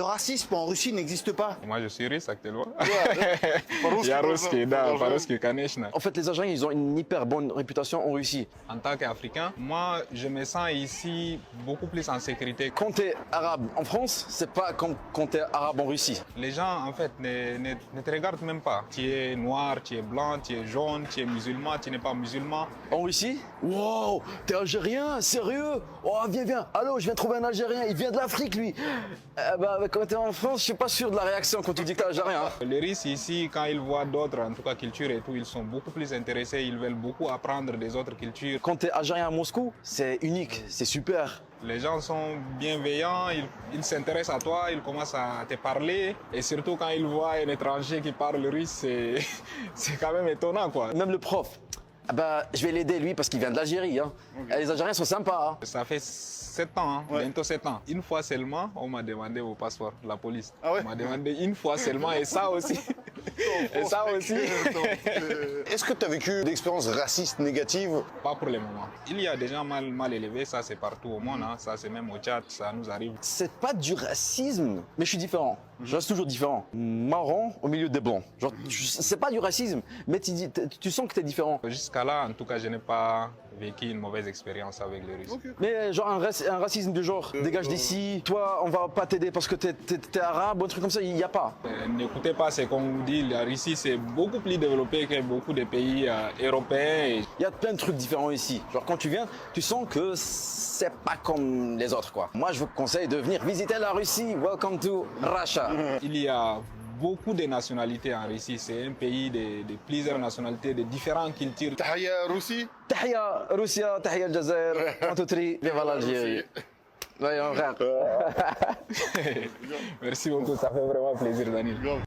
Le racisme en Russie n'existe pas. Moi, je suis russe actuellement. По-русски Я русский, да, продолжаем. по-русски, конечно. En fait, les Algériens, ils ont une hyper bonne réputation en Russie. En tant qu'Africain, moi, je me sens ici beaucoup plus en sécurité. Quand tu es arabe en France, c'est pas comme quand tu es arabe en Russie. Les gens, en fait, ne te regardent même pas. Tu es noir, tu es blanc, tu es jaune, tu es musulman, tu n'es pas musulman. En Russie, wow, t'es algérien, sérieux? Oh, viens, viens. Allô, je viens trouver un Algérien, il vient de l'Afrique, lui. Quand t'es en France, je suis pas sûr de la réaction quand tu dis que t'es algérien. Hein. Les Russes ici, quand ils voient d'autres, en tout cas cultures et tout, ils sont beaucoup plus intéressés, ils veulent beaucoup apprendre des autres cultures. Quand t'es algérien à Moscou, c'est unique, c'est super. Les gens sont bienveillants, ils s'intéressent à toi, ils commencent à te parler. Et surtout quand ils voient un étranger qui parle russe, c'est quand même étonnant, quoi. Même le prof, ah bah, je vais l'aider lui parce qu'il vient de l'Algérie. Hein. Okay. Les Algériens sont sympas. Hein. Ça fait 7 ans, hein, bientôt 7 ans. Une fois seulement, on m'a demandé mon passeport, la police. Ah ouais? On m'a demandé une fois seulement et ça aussi. Et ça aussi. Est-ce que tu as vécu d'expériences racistes négatives? Pas pour le moment. Il y a des gens mal élevés, ça c'est partout au monde, hein. Ça c'est même au Tchad, ça nous arrive. C'est pas du racisme, mais je suis différent. Je reste toujours différent. Marron au milieu des blancs. Genre, c'est pas du racisme, mais tu sens que t'es différent. Jusqu'à là, en tout cas, je n'ai pas vécu une mauvaise expérience avec les Russes. Okay. Mais genre un racisme du genre, dégage d'ici, toi on va pas t'aider parce que t'es arabe ou un truc comme ça, il n'y a pas. N'écoutez pas ce qu'on vous dit, la Russie c'est beaucoup plus développé que beaucoup de pays européens. Il y a plein de trucs différents ici. Genre quand tu viens, tu sens que c'est pas comme les autres quoi. Moi je vous conseille de venir visiter la Russie. Welcome to Russia. Il y a beaucoup de nationalités en Russie. C'est un pays de plusieurs nationalités, de différentes cultures. تحية روسي. Tahia Russia, Tahia Aljazair, 1, 2, 3, vive l'Algérie. Ouais, mon frère. Merci beaucoup, ça fait vraiment plaisir, Daniel.